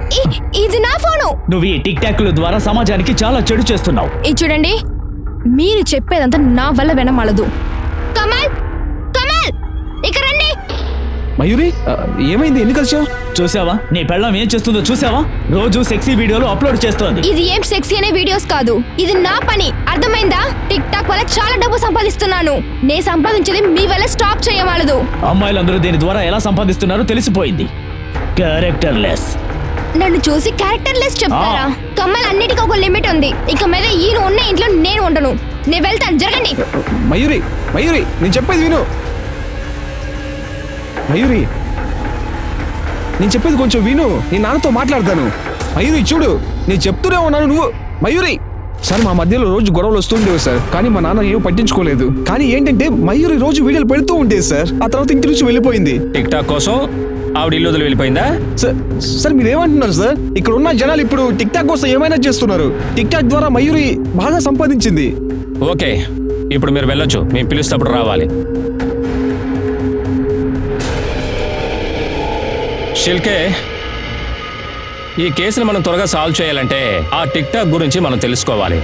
ఇది నా ఫోను. నువ్వు ఈ టిక్ టాక్ల ద్వారా సమాజానికి చాలా చెడు చేస్తున్నావు. ఇది చూడండి, మీరు చెప్పేదంతా నా వల్ల వినమలదు. కమల్, కమల్, ఇక రండి. మయూరి ఏమైంది? ఎందుకు వచ్చావు? చూసావా నీ పెళ్ళం ఏం చేస్తుందో చూసావా? రోజు సెక్సీ వీడియోలు అప్లోడ్ చేస్తోంది. ఇది ఏం సెక్సీ అనే వీడియోస్ కాదు, ఇది నా పని. అర్థమైందా? టిక్ టాక్ వల్ల చాలా డబ్బు సంపాదిస్తున్నాను. నేను సంపాదించేది మీ వల్ల స్టాప్ చేయమలదు. అమ్మాయిలందరూ దీని ద్వారా ఎలా సంపాదిస్తున్నారో తెలిసిపోయింది. Character less. నన్ను చూసి క్యారెక్టర్ లెస్ చెప్తారా? కమల్, అన్నిటికీ ఒక లిమిట్ ఉంది. ఇక మీద ఈయన ఉన్న ఇంట్లో నేను ఉండను. నేను వెళ్తాను, జరగండి. మయూరి, మయూరి, నేను చెప్పేది విను. మయూరి, నేను చెప్పేది కొంచెం విను. నేను నాన్నతో మాట్లాడతాను. మయూరి చూడు, నేను చెప్తూనే ఉన్నాను. నువ్వు మయూరి. సార్ మా మధ్యలో రోజు గొడవలు వస్తుండేవి సార్. కానీ మా నాన్న ఏమీ పట్టించుకోలేదు. కానీ ఏంటంటే మయూరి రోజు వీడియోలు పెడుతూ ఉండేది సార్. ఆ తర్వాత ఇంటి నుంచి వెళ్ళిపోయింది. టిక్ టాక్ కోసం ఆవిడ ఇల్లు వదిలి వెళ్ళిపోయిందా? సార్ మీరేమంటున్నారు సార్? ఇక్కడ ఉన్న జనాలు ఇప్పుడు టిక్ టాక్ కోసం ఏమైనా చేస్తున్నారు. టిక్ టాక్ ద్వారా మయూరి బాగా సంపాదించింది. ఓకే, ఇప్పుడు మీరు వెళ్ళొచ్చు. మేము పిలుస్తప్పుడు రావాలి. శిల్కే, ఈ కేసుని మనం త్వరగా సాల్వ్ చేయాలంటే ఆ టిక్ టాక్ గురించి మనం తెలుసుకోవాలి.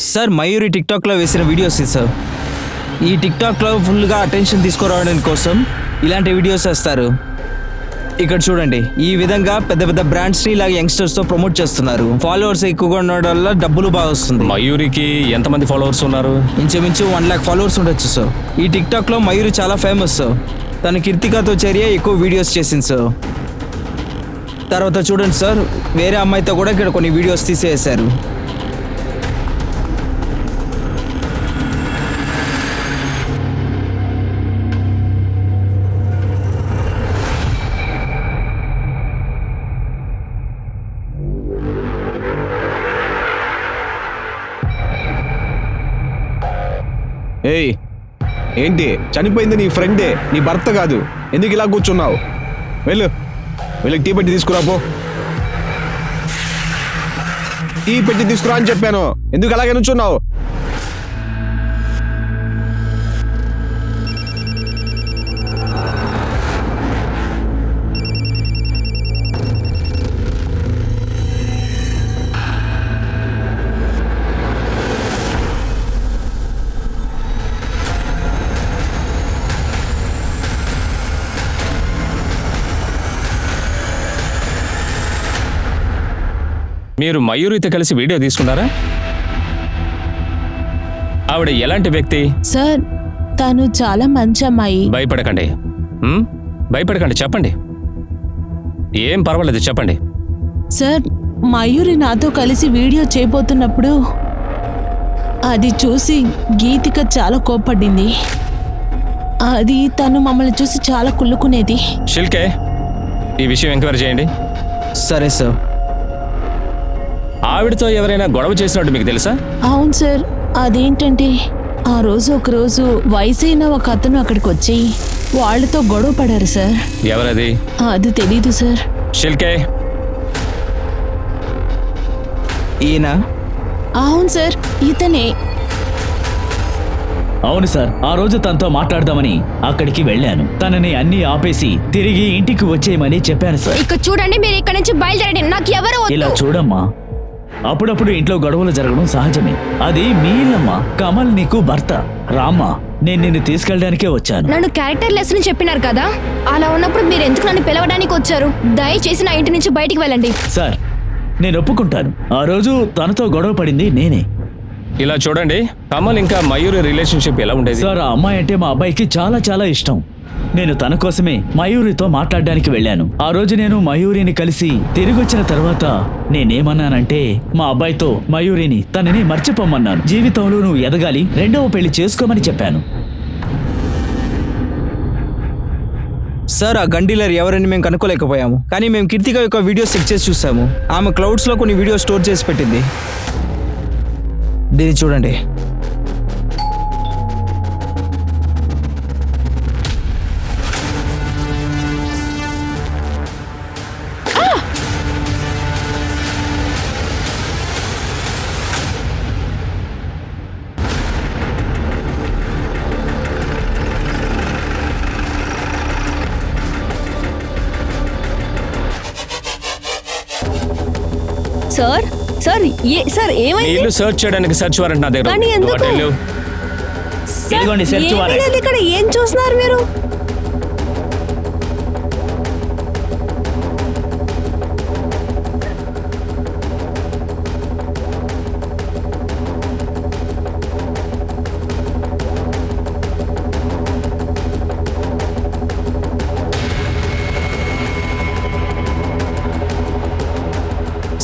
సార్ మయూరి టిక్ టాక్లో వేసిన వీడియోస్ ఇది సార్. ఈ టిక్ టాక్లో ఫుల్గా అటెన్షన్ తీసుకురావడానికి కోసం ఇలాంటి వీడియోస్ వేస్తారు. ఇక్కడ చూడండి, ఈ విధంగా పెద్ద పెద్ద బ్రాండ్స్ని ఇలాగ యంగ్స్టర్స్తో ప్రమోట్ చేస్తున్నారు. ఫాలోవర్స్ ఎక్కువగా ఉండడం వల్ల డబ్బులు బాగా వస్తుంది. మయూరికి ఎంతమంది ఫాలోవర్స్ ఉన్నారు? ఇంచుమించు 1 lakh ఫాలోవర్స్ ఉండొచ్చు సార్. ఈ టిక్ టాక్లో మయూరి చాలా ఫేమస్ సార్. తన కీర్తికతో చర్య ఎక్కువ వీడియోస్ చేసింది సార్. తర్వాత చూడండి సార్, వేరే అమ్మాయితో కూడా ఇక్కడ కొన్ని వీడియోస్ తీసేసారు. ఏయ్, ఏంటి? చనిపోయింది నీ ఫ్రెండే, నీ భర్త కాదు. ఎందుకు ఇలా కూర్చున్నావు? వెళ్ళు, వెళ్ళి టీ పెట్టి తీసుకురా పో. టీ పెట్టి తీసుకురా అని చెప్పాను. ఎందుకు అలాగే నుంచున్నావు? మీరు మయూరితో కలిసి వీడియో తీసుకున్నారా? ఆవిడ ఎలాంటి వ్యక్తి? సార్, తను చాలా మంచి అమ్మాయి. భయపడకండి, భయపడకండి, చెప్పండి. ఏం పర్వాలేదు, చెప్పండి. సార్, మయూరి నాతో కలిసి వీడియో చేయబోతున్నప్పుడు అది చూసి గీతిక చాలా కోప్పడింది. అది తను మమ్మల్ని చూసి చాలా కుళ్ళుకునేది. శిల్కే, ఈ విషయం ఎంక్వైరీ చేయండి. సరే సార్. ఆవిడతో ఎవరైనా గొడవ చేసినట్టు మీకు తెలుసా? అవును సార్. అదేంటంటే ఒకరోజు వయసైన ఒక అతను అక్కడికి వచ్చి వాళ్ళతో గొడవ పడారు సార్. ఎవరది? అది తెలీదు సార్. శిల్కే, ఈయన? అవును సార్, ఇతనే. అవును సార్, ఆ రోజు తనతో మాట్లాడదామని అక్కడికి వెళ్ళాను. తనని అన్ని ఆపేసి తిరిగి ఇంటికి వచ్చేయమని చెప్పాను సార్. ఇక చూడండి, మీరు ఇక్కడ నుంచి బయలుదేరండి. నాకు ఎవరు వద్దు. ఇలా చూడమ్మా, అప్పుడప్పుడు ఇంట్లో గొడవలు జరగడం సహజమే. అది మీ ఇల్లమ్మా. కమల్ నీకు భర్త. రామ్మా, నేను నిన్ను తీసుకెళ్ళడానికే వచ్చాను. నన్ను క్యారెక్టర్ లెస్ అని చెప్పినారు కదా, అలా ఉన్నప్పుడు మీరు ఎందుకు నన్ను పిలవడానికి వచ్చారు? దయచేసి నా ఇంటి నుంచి బయటికి వెళ్ళండి. సార్, నేను ఒప్పుకుంటాను. ఆ రోజు తనతో గొడవ పడింది నేనే. ఇలా చూడండి, కమల్ ఇంకా మయూరి రిలేషన్షిప్ ఎలా ఉండేది? సార్, ఆ అమ్మాయి అంటే మా అబ్బాయికి చాలా చాలా ఇష్టం. నేను తన కోసమే మయూరితో మాట్లాడడానికి వెళ్ళాను. ఆ రోజు నేను మయూరిని కలిసి తిరిగి వచ్చిన తర్వాత నేనేమన్నానంటే మా అబ్బాయితో మయూరిని తనని మర్చిపోమన్నాను. జీవితంలో నువ్వు ఎదగాలి, రెండవ పెళ్లి చేసుకోమని చెప్పాను. సార్, ఆ గండీలర్ ఎవరని మేము కనుక్కోలేకపోయాము. కానీ మేము కీర్తిక యొక్క వీడియో చెక్ చేసి చూసాము. ఆమె క్లౌడ్స్లో కొన్ని వీడియో స్టోర్ చేసి పెట్టింది. దీన్ని చూడండి. సార్ సార్ సార్ నీ ఏమైంది? ఇల్లు సర్చ్ చేయడానికి సర్చ్ వారెంట్ నా దగ్గర కానీ ఉంది. ఎందుకు? నువ్వు అటు వెళ్ళు. సార్, ఇదిగోండి, search ఏమీ warrant. లేదు ఇక్కడ. ఏం చూస్తున్నారు మీరు?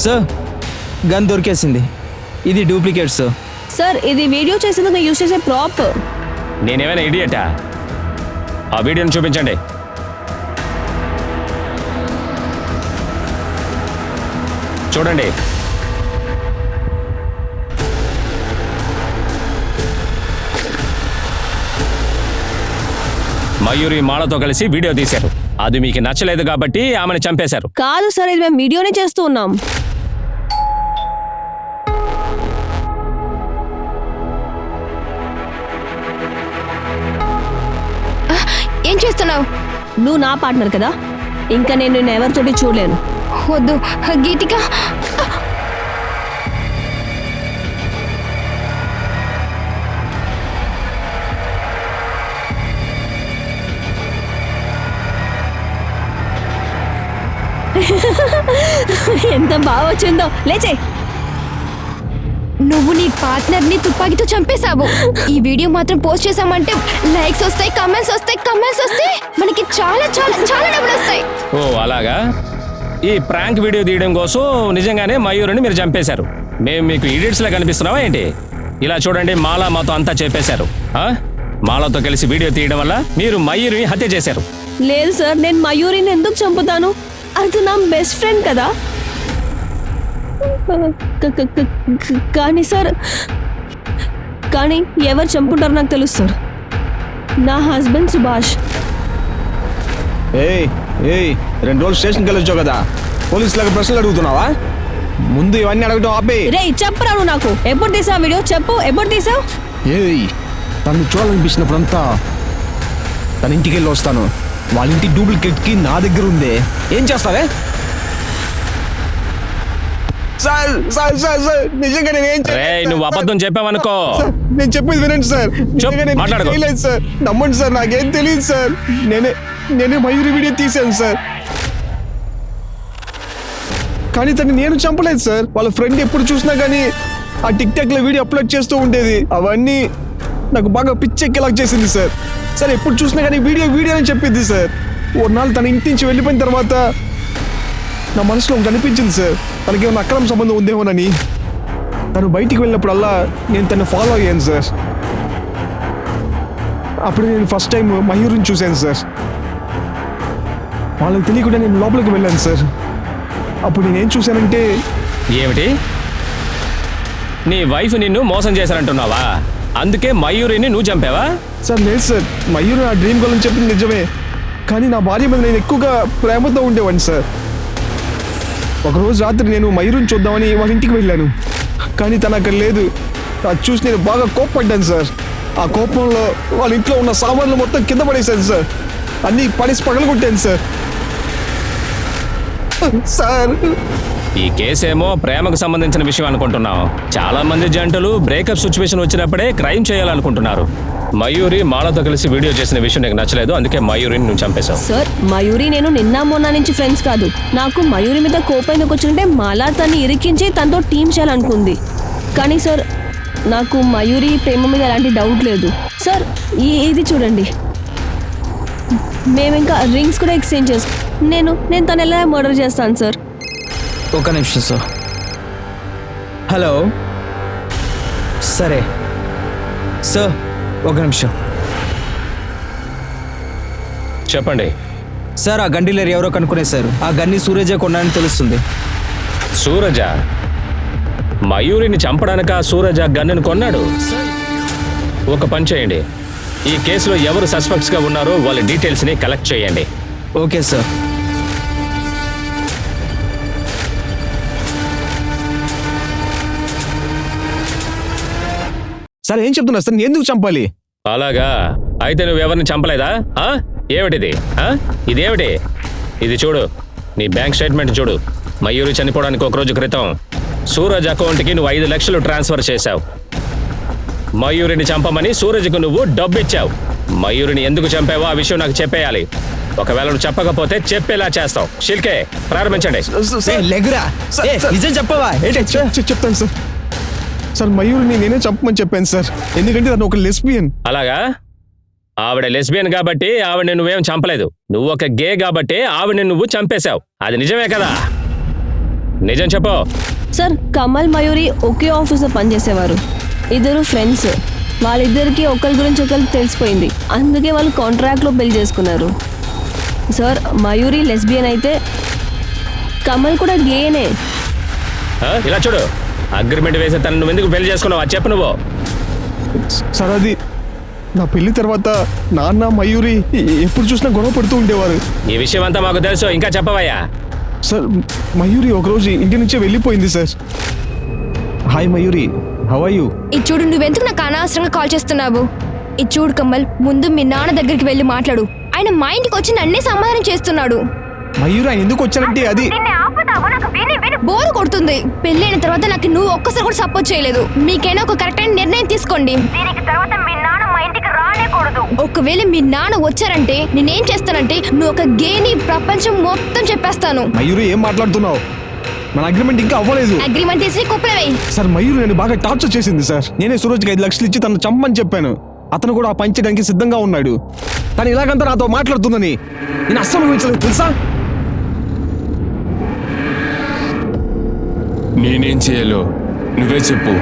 సార్, గన్ దొరికేసింది. ఇది డూప్లికేట్ సార్. సార్, ఇది వీడియో చేసేందుకు యూజ్ చేసే ప్రాప్. నేనేమైనా ఇడియటా? ఆ వీడియోని చూపించండి. చూడండి. మయూరి మాలతో కలిసి వీడియో తీశారు. అది మీకు నచ్చలేదు కాబట్టి ఆమెను చంపేశారు. కాదు సార్, ఇది మేము వీడియోనే చేస్తూ ఉన్నాం. ఏం చేస్తున్నావు? నువ్వు నా పార్ట్నర్ కదా, ఇంకా నేను నిన్ను ఎవరితోటి చూడలేను. వద్దు గీతిక. ఎంత బాగా వచ్చిందో. లేచే. నువ్వు నీ పార్ట్నర్ ని తుపాకీతో చంపేశావు. ఈ వీడియో మాత్రం పోస్ట్ చేసామంటే లైక్స్ వస్తాయి, కమెంట్స్ వస్తాయి, మనకి చాలా చాలా చాలా డబ్బులు వస్తాయి. ఓ అలాగా? ఈ ప్రాంక్ వీడియో తీయడం కోసం నిజంగానే మయూరిని మీరు చంపేశారు. మేము మీకు ఇడియట్స్ లా కనిపిస్తున్నావా ఏంటి? ఇలా చూడండి, మాలా మాతో అంతా చెప్పేశారు. మాలతో కలిసి వీడియో తీయడం వల్ల మీరు మయూరిని హత్య చేశారు. లేదు సార్, నేను మయూరిని ఎందుకు చంపుతాను? అది నా బెస్ట్ ఫ్రెండ్ కదా. కానీ సార్, కానీ ఎవరు చంపుంటారో నాకు తెలుసు సార్. నా హస్బెండ్ సుభాష్. ఏయ్ ఏయ్ 2 రోజులు స్టేషన్కి వెళ్ళొచ్చావు కదా, పోలీసులకు ప్రశ్నలు అడుగుతున్నావా? ముందు ఇవన్నీ అడగటం ఆపే. రే చెప్పరా నువ్వు నాకు. ఎప్పుడు తీసావు వీడియో? చెప్పు, ఎప్పుడు తీసావు? ఏయ్, తను చూడాలనిపించినప్పుడంతా తన ఇంటికి వెళ్ళి వస్తాను. వాళ్ళ ఇంటి డూప్లికేట్ కి నా దగ్గర ఉందే. ఏం చేస్తావే? సార్ సార్ సార్ సార్ నిజంగా నేను ఏం రేయ్, నువ్వు అబద్ధం చెప్పావనుకో. నేను చెప్పేది వినండి సార్. నిజంగా నేను మాట్లాడుకో. చేయలేదు సార్. నమ్మండి సార్, నాకేం తెలియదు సార్. నేనే మయూరి వీడియో తీశాను సార్. కానీ తను నేను చంపలేదు సార్. వాళ్ళ ఫ్రెండ్ ఎప్పుడు చూసినా కానీ ఆ టిక్ టాక్ లో వీడియో అప్లోడ్ చేస్తూ ఉండేది. అవన్నీ నాకు బాగా పిచ్చెక్కేలా చేసింది సార్. సార్ ఎప్పుడు చూసినా కానీ వీడియో అని చెప్పింది సార్. ఒకనాళ్ళు తన ఇంటి నుంచి వెళ్ళిపోయిన తర్వాత నా మనసులో ఒకటి అనిపించింది సార్, తనకేమైనా అక్రమ సంబంధం ఉందేమోనని. తను బయటికి వెళ్ళినప్పుడల్లా నేను తను ఫాలో అయ్యాను సార్. అప్పుడు నేను ఫస్ట్ టైం మయూరిని చూశాను సార్. వాళ్ళకి తెలియకుండా నేను లోపలికి వెళ్ళాను సార్. అప్పుడు నేనేం చూశానంటే, ఏమిటి? నీ వైఫ్ నిన్ను మోసం చేశానంటున్నావా? అందుకే మయూరిని నువ్వు చంపావా? సార్ లేదు సార్, మయూరి నా డ్రీమ్ గర్ల్ అని చెప్పింది నిజమే. కానీ నా భార్య మీద నేను ఎక్కువగా ప్రేమతో ఉండేవాడిని సార్. ఒకరోజు రాత్రి నేను మయూరిని చూద్దామని వాళ్ళ ఇంటికి వెళ్ళాను. కానీ తను అక్కడ లేదు. అది చూసి నేను బాగా కోప్పడ్డాను సార్. ఆ కోపంలో వాళ్ళ ఇంట్లో ఉన్న సామాన్లు మొత్తం కింద పడేశాను సార్. అన్నీ పడేసి పగలగొట్టాను సార్. సార్ ఈ కేసేమో ప్రేమకు సంబంధించిన విషయం అనుకుంటున్నావు. చాలా మంది జంటలు బ్రేకప్ సిచ్యువేషన్ వచ్చినప్పుడే క్రైమ్ చేయాలనుకుంటున్నారు. మయూరి మాలతో కలిసి వీడియో చేసిన విషయం నీకు నచ్చలేదు, అందుకే మయూరిని నువ్వు చంపేశావు. సార్, మయూరి నేను నిన్న మొన్న నుంచి ఫ్రెండ్స్ కాదు. నాకు మయూరి మీద కోపం ఎందుకు వచ్చిందంటే మాలా తన్ని ఇరికించి తనతో టీం చేయాలనుకుంది. కానీ సార్, నాకు మయూరి ప్రేమ మీద ఎలాంటి డౌట్ లేదు సార్. ఇది చూడండి, మేము ఇంకా రింగ్స్ కూడా ఎక్స్చేంజ్ చేసుకో. నేను తను ఎలా మర్డర్ చేస్తాను సార్? ఒక నిమిషం సార్. హలో, సరే సార్, ఒక నిమిషం. చెప్పండి. సార్, ఆ గన్ డీలర్ ఎవరో కనుక్కునేశారు. ఆ గన్ని సూరజే కొన్నాడని తెలుస్తుంది. సూరజ మయూరిని చంపడానిక సూరజ గన్నును కొన్నాడు? ఒక పని చేయండి, ఈ కేసులో ఎవరు సస్పెక్ట్స్ గా ఉన్నారో వాళ్ళ డీటెయిల్స్ ని కలెక్ట్ చేయండి. Okay sir. సార్ ఏం చెప్తున్నా సార్, నేను ఎందుకు చంపాలి? అలాగా, అయితే నువ్వెవరిని చంపలేదా? ఏమిటిది? ఇదేమిటి? ఇది చూడు, నీ బ్యాంక్ స్టేట్మెంట్ చూడు. మయూరి చనిపోవడానికి ఒక రోజు క్రితం సూరజ్ అకౌంట్కి నువ్వు 5 లక్షలు ట్రాన్స్ఫర్ చేశావు. మయూరిని చంపమని సూరజ్కు నువ్వు డబ్బు ఇచ్చావు. మయూరిని ఎందుకు చంపావో ఆ విషయం నాకు చెప్పేయాలి. ఒకవేళ నువ్వు చెప్పకపోతే చెప్పేలా చేస్తావు. షిల్కే, ప్రారంభించండి. లెగురా, నిజం చెప్పవా? చెప్తాను సార్. సార్, మయూరిని నేనే చంపమని చెప్పాను సార్, ఎందుకంటే తను ఒక లెస్బియన్. అలాగా? ఆవిడ లెస్బియన్ కాబట్టి ఆవిడని నువ్వేం చంపలేదు. నువ్వు ఒక గే కాబట్టి ఆవిడని నువ్వు చంపేశావు. అది నిజమే కదా? నిజం చెప్పు. సార్, కమల్ మయూరి ఒకే ఆఫీస్లో పనిచేసేవారు. ఇద్దరు ఫ్రెండ్స్. వాళ్ళిద్దరికి ఒకరి గురించి ఒకరికి తెలిసిపోయింది. అందుకే వాళ్ళు కాంట్రాక్ట్లో పెళ్లి చేసుకున్నారు. సార్, మయూరి లెస్బియన్ అయితే కమల్ కూడా గేనే. ఇలా చూడు, అగ్రిమెంట్ వేసే తను నువ్వు ఎందుకు పెళ్లి చేసుకున్నావు? అది చెప్పు నువ్వు. సార్, అది నా పెళ్లి తర్వాత నాన్న మయూరి ఎప్పుడు చూసినా గొడవ పడుతూ ఉండేవారు. ఈ విషయం అంతా మాకు తెలుసు, ఇంకా చెప్పవయ్యా. సార్, మయూరి ఒకరోజు ఇంటి నుంచే వెళ్ళిపోయింది sir. Hi Mayuri, how are you? ఇది చూడు, నువ్వెందుకు నాకు అనవసరంగా కాల్ చేస్తున్నావు? ఇది చూడు కమల్, ముందు మీ నాన్న దగ్గరికి వెళ్ళి మాట్లాడు. ఆయన మా ఇంటికి వచ్చి నన్నే సమాధానం చేస్తున్నాడు. మయూరి ఆయన ఎందుకు వచ్చారంటే అది బోరు కొడుతుంది. పెళ్ళైన తర్వాత నాకు నువ్వు ఒక్కసారి కూడా సపోర్ట్ చేయలేదు. మీకైనా ఒక కరెక్ట్ అయిన నిర్ణయం తీసుకోండి. ఒకవేళ మీ నాన్న వచ్చారంటే నేనేం చేస్తానంటే నువ్వు ఒక గేని ప్రపంచం మొత్తం చెప్పేస్తాను. మయూరి ఏం మాట్లాడుతున్నావు? మన అగ్రిమెంట్ ఇంకా అవ్వలేదు. అగ్రిమెంట్ తీసి కుప్పలవై. సార్, మయూరి నేను బాగా టార్చర్ చేసింది సార్. నేనే సూరజ్కి 5 లక్షలు ఇచ్చి తను చంపని చెప్పాను. అతను కూడా ఆ పంచడానికి సిద్ధంగా ఉన్నాడు. తను ఇలాగంతా నాతో మాట్లాడుతుందని నేను అస్సలు ఊహించలేదు తెలుసా. నేనేం చేయాలో నువ్వే చెప్పు.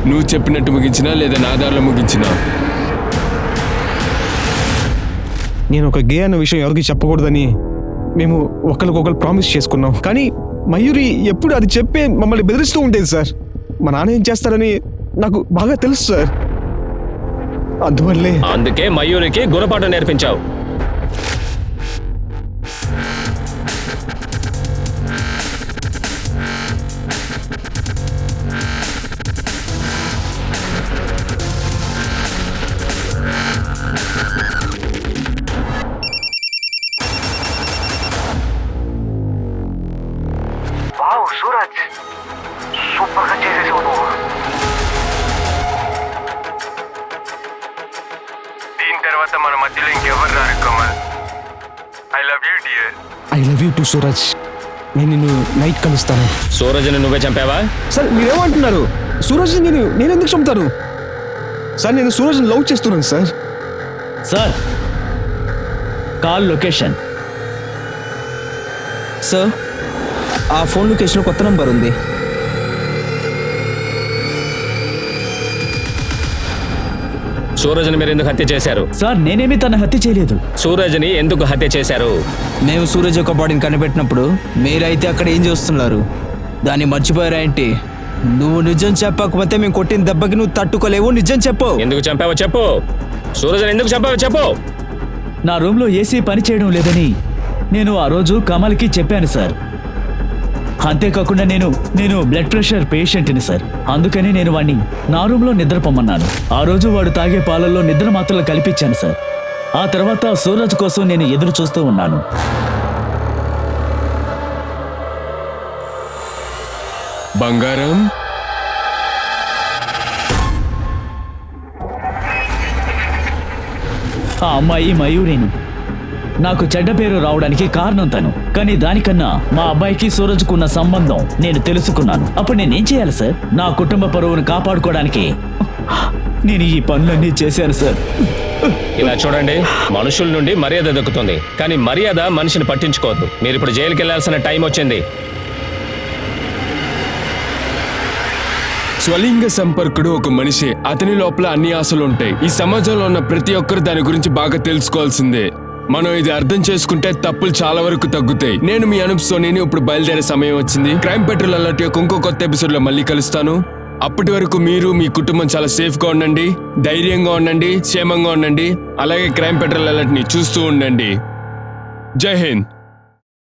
నువ్వు చెప్పినట్టు ముగించినా లేదా నా దారిలో ముగించినా? నేను ఒక గే అన్న విషయం ఎవరికి చెప్పకూడదని మేము ఒకరికొకరు ప్రామిస్ చేసుకున్నాం. కానీ మయూరి ఎప్పుడు అది చెప్పే మమ్మల్ని బెదిరిస్తూ ఉండేది సార్. మా నాన్న ఏం చేస్తారని నాకు బాగా తెలుసు సార్. అందుకే మయూరికి గుణపాఠం నేర్పించావు. సూరజ్, సూపర్గా చేసేసావు నువ్వు. దీని తర్వాత మన మధ్యలో ఇంకెవరు రారు Kamal. I love you dear. I love you to Suraj. నేను నిన్ను నైట్ కలుస్తాను. సూరజ్ని నువ్వే చంపావా? సార్, మీరేమంటున్నారు? సూరజ్ని నేను ఎందుకు చంపుతాను సార్? నేను సూరజ్ని లవ్ చేస్తున్నాను sir. Sir, call location. Sir, ఆ ఫోన్ లొకేషన్ కొత్త నంబర్ ఉంది. సూరజ్ని మీరు ఎందుకు హత్య చేశారు? సార్, నేనేమి తన హత్య చేయలేదు. సూరజ్ని ఎందుకు హత్య చేశారు? మేము సూరజ్ యొక్క బాడీని కనిపెట్టినప్పుడు మీరైతే అక్కడ ఏం చేస్తున్నారు? దాన్ని మర్చిపోయారా ఏంటి? నువ్వు నిజం చెప్పకపోతే మేము కొట్టిన దెబ్బకి నువ్వు తట్టుకోలేవు. నిజం చెప్పు. ఎందుకు చంపావో చెప్పు. సూరజ్ని ఎందుకు చంపావో చెప్పు. నా రూమ్లో ఏసీ పని చేయడం లేదని నేను ఆ రోజు కమల్కి చెప్పాను సార్. అంతేకాకుండా నేను బ్లడ్ ప్రెషర్ పేషెంట్ని సార్. అందుకని నేను వాడిని నా రూమ్లో నిద్రపోమన్నాను. ఆ రోజు వాడు తాగే పాలల్లో నిద్ర మాత్రలు కల్పించాను సార్. ఆ తర్వాత సూరజ్ కోసం నేను ఎదురు చూస్తూ ఉన్నాను. బంగారం, ఆ అమ్మాయి మయూరిని నాకు చెడ్డ పేరు రావడానికి కారణం తను. కానీ దానికన్నా మా అబ్బాయికి సూరజ్కు ఉన్న సంబంధం నేను తెలుసుకున్నాను. అప్పుడు నేనేం చేయాలి సార్? నా కుటుంబ పరువును కాపాడుకోవడానికి నేను ఈ పనులన్నీ చేశాను సార్. ఇలా చూడండి, మనుషుల నుండి మర్యాద దక్కుతుంది, కానీ మర్యాద మనిషిని పట్టించుకోవద్దు. మీరు ఇప్పుడు జైలుకి వెళ్లాల్సిన టైం వచ్చింది. స్వలింగ సంపర్కుడు ఒక మనిషి. అతని లోపల అన్ని ఆశలు ఉంటాయి. ఈ సమాజంలో ఉన్న ప్రతి ఒక్కరు దాని గురించి బాగా తెలుసుకోవాల్సిందే. మనం ఇది అర్థం చేసుకుంటే తప్పులు చాలా వరకు తగ్గుతాయి. నేను మీ అనూప్ సోనీని ఇప్పుడు బయలుదేరే సమయం వచ్చింది. క్రైమ్ పెట్రోల్ అలర్ట్ యొక్క ఇంకో కొత్త ఎపిసోడ్ లో మళ్ళీ కలుస్తాను. అప్పటి వరకు మీరు మీ కుటుంబం చాలా సేఫ్ గా ఉండండి, ధైర్యంగా ఉండండి, క్షేమంగా ఉండండి. అలాగే క్రైమ్ పెట్రోల్ అలర్ట్ ని చూస్తూ ఉండండి. జై హింద్.